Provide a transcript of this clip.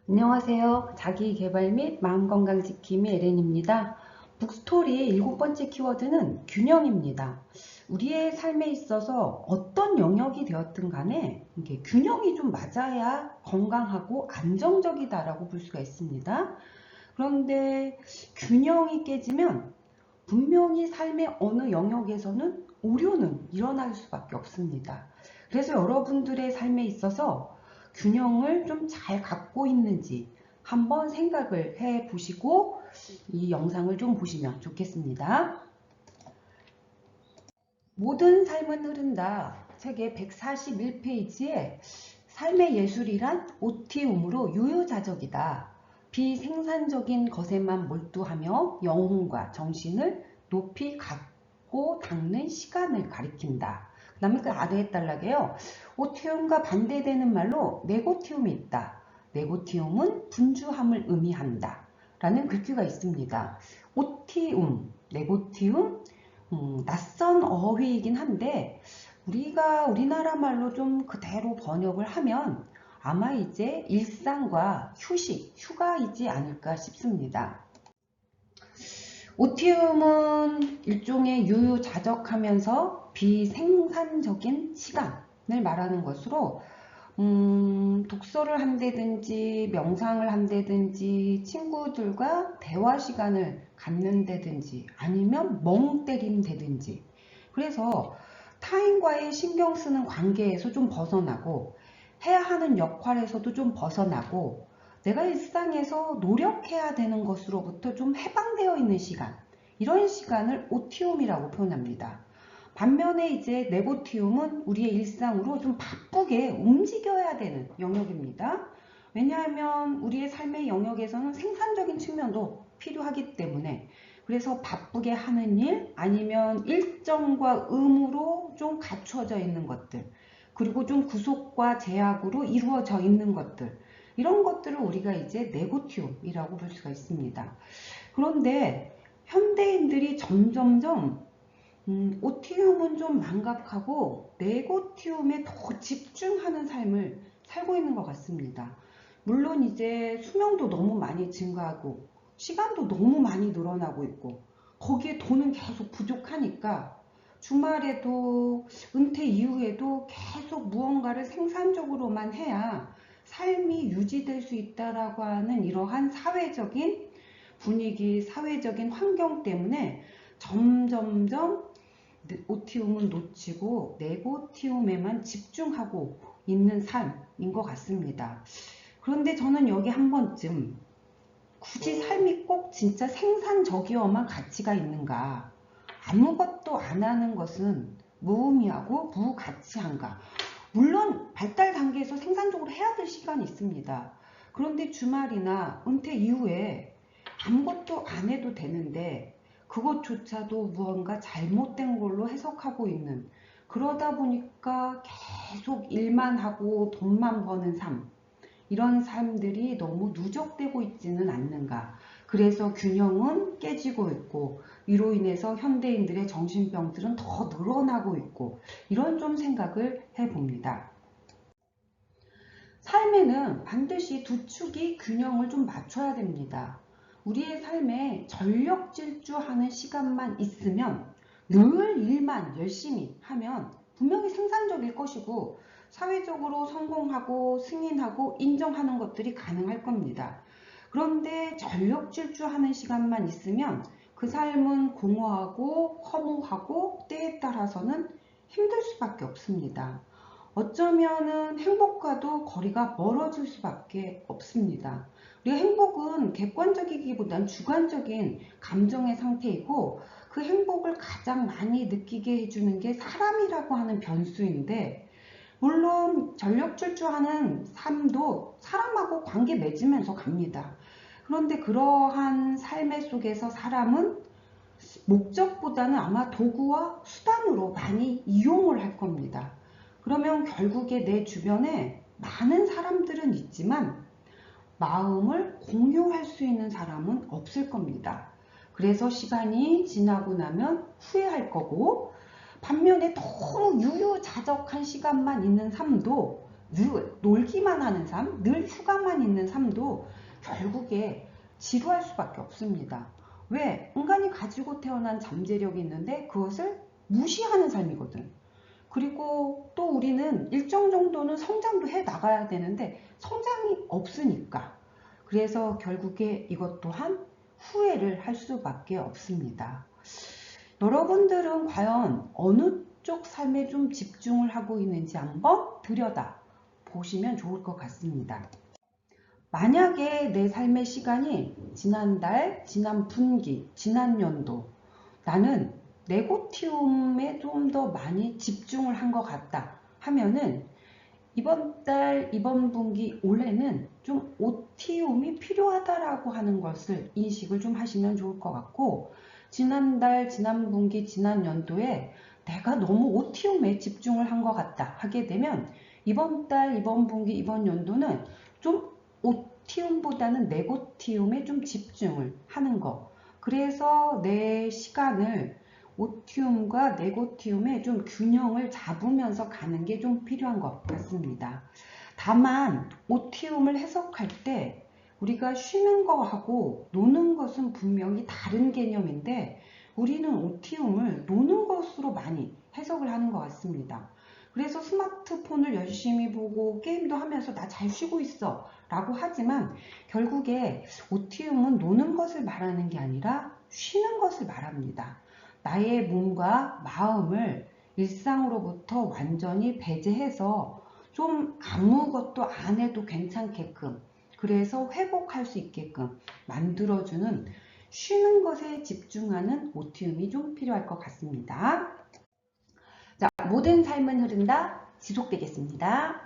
안녕하세요. 자기계발 및 마음건강 지킴이 에렌입니다. 북스토리의 7번째 키워드는 균형입니다. 우리의 삶에 있어서 어떤 영역이 되었든 간에 이게 균형이 좀 맞아야 건강하고 안정적이다라고 볼 수가 있습니다. 그런데 균형이 깨지면 분명히 삶의 어느 영역에서는 오류는 일어날 수밖에 없습니다. 그래서 여러분들의 삶에 있어서 균형을 좀 잘 갖고 있는지 한번 생각을 해 보시고 이 영상을 좀 보시면 좋겠습니다. 모든 삶은 흐른다. 책의 141페이지에 삶의 예술이란 오티움으로 유유자적이다. 비생산적인 것에만 몰두하며 영혼과 정신을 높이 갖고 닦는 시간을 가리킨다. 그 다음에 그 아래에 딸락에요. 오티움과 반대되는 말로 네고티움이 있다. 네고티움은 분주함을 의미한다. 라는 글귀가 있습니다. 오티움, 네고티움, 낯선 어휘이긴 한데 우리가 우리나라 말로 좀 그대로 번역을 하면 아마 이제 일상과 휴식, 휴가이지 않을까 싶습니다. 오티움은 일종의 유유자적하면서 비생산적인 시간을 말하는 것으로 독서를 한다든지 명상을 한다든지 친구들과 대화 시간을 갖는다든지 아니면 멍 때린다든지 그래서 타인과의 신경 쓰는 관계에서 좀 벗어나고 해야 하는 역할에서도 좀 벗어나고 내가 일상에서 노력해야 되는 것으로부터 좀 해방되어 있는 시간 이런 시간을 오티움이라고 표현합니다. 반면에 이제 네고티움은 우리의 일상으로 좀 바쁘게 움직여야 되는 영역입니다. 왜냐하면 우리의 삶의 영역에서는 생산적인 측면도 필요하기 때문에 그래서 바쁘게 하는 일 아니면 일정과 의무로 좀 갖춰져 있는 것들 그리고 좀 구속과 제약으로 이루어져 있는 것들 이런 것들을 우리가 이제 네고티움이라고 볼 수가 있습니다. 그런데 현대인들이 점점점 오티움은 좀 망각하고 네고티움에 더 집중하는 삶을 살고 있는 것 같습니다. 물론 이제 수명도 너무 많이 증가하고 시간도 너무 많이 늘어나고 있고 거기에 돈은 계속 부족하니까 주말에도 은퇴 이후에도 계속 무언가를 생산적으로만 해야 삶이 유지될 수 있다라고 하는 이러한 사회적인 분위기, 사회적인 환경 때문에 점점점 오티움은 놓치고 네고티움에만 집중하고 있는 삶인 것 같습니다. 그런데 저는 여기 한 번쯤 굳이 삶이 꼭 진짜 생산적이어만 가치가 있는가? 아무것도 안 하는 것은 무의미하고 무가치한가? 물론 발달 단계에서 생산적으로 해야 될 시간이 있습니다. 그런데 주말이나 은퇴 이후에 아무것도 안 해도 되는데 그것조차도 무언가 잘못된 걸로 해석하고 있는 그러다 보니까 계속 일만 하고 돈만 버는 삶 이런 삶들이 너무 누적되고 있지는 않는가. 그래서 균형은 깨지고 있고 이로 인해서 현대인들의 정신병들은 더 늘어나고 있고 이런 좀 생각을 해봅니다. 삶에는 반드시 두 축이 균형을 좀 맞춰야 됩니다. 우리의 삶에 전력 질주하는 시간만 있으면 늘 일만 열심히 하면 분명히 생산적일 것이고 사회적으로 성공하고 승인하고 인정하는 것들이 가능할 겁니다. 그런데 전력 질주하는 시간만 있으면 그 삶은 공허하고 허무하고 때에 따라서는 힘들 수밖에 없습니다. 어쩌면은 행복과도 거리가 멀어질 수밖에 없습니다. 우리 행복은 객관적이기보단 주관적인 감정의 상태이고 그 행복을 가장 많이 느끼게 해주는 게 사람이라고 하는 변수인데 물론 전력 질주하는 삶도 사람하고 관계 맺으면서 갑니다. 그런데 그러한 삶의 속에서 사람은 목적보다는 아마 도구와 수단으로 많이 이용을 할 겁니다. 그러면 결국에 내 주변에 많은 사람들은 있지만 마음을 공유할 수 있는 사람은 없을 겁니다. 그래서 시간이 지나고 나면 후회할 거고 반면에 너무 유유자적한 시간만 있는 삶도 늘 놀기만 하는 삶, 늘 휴가만 있는 삶도 결국에 지루할 수밖에 없습니다. 왜? 인간이 가지고 태어난 잠재력이 있는데 그것을 무시하는 삶이거든. 그리고 또 우리는 일정 정도는 성장도 해 나가야 되는데 성장이 없으니까. 그래서 결국에 이것 또한 후회를 할 수밖에 없습니다. 여러분들은 과연 어느 쪽 삶에 좀 집중을 하고 있는지 한번 들여다 보시면 좋을 것 같습니다. 만약에 내 삶의 시간이 지난달, 지난 분기, 지난 연도 나는 네고티움에 좀 더 많이 집중을 한 것 같다 하면은 이번 달, 이번 분기, 올해는 좀 오티움이 필요하다라고 하는 것을 인식을 좀 하시면 좋을 것 같고, 지난달, 지난 분기, 지난 연도에 내가 너무 오티움에 집중을 한 것 같다 하게 되면 이번 달, 이번 분기, 이번 연도는 좀 오티움보다는 네고티움에 좀 집중을 하는 거. 그래서 내 시간을 오티움과 네고티움의 좀 균형을 잡으면서 가는 게 좀 필요한 것 같습니다. 다만 오티움을 해석할 때 우리가 쉬는 거하고 노는 것은 분명히 다른 개념인데 우리는 오티움을 노는 것으로 많이 해석을 하는 것 같습니다. 그래서 스마트폰을 열심히 보고 게임도 하면서 나 잘 쉬고 있어 라고 하지만 결국에 오티움은 노는 것을 말하는 게 아니라 쉬는 것을 말합니다. 나의 몸과 마음을 일상으로부터 완전히 배제해서 좀 아무것도 안 해도 괜찮게끔, 그래서 회복할 수 있게끔 만들어주는 쉬는 것에 집중하는 오티움이 좀 필요할 것 같습니다. 자, 모든 삶은 흐른다 지속되겠습니다.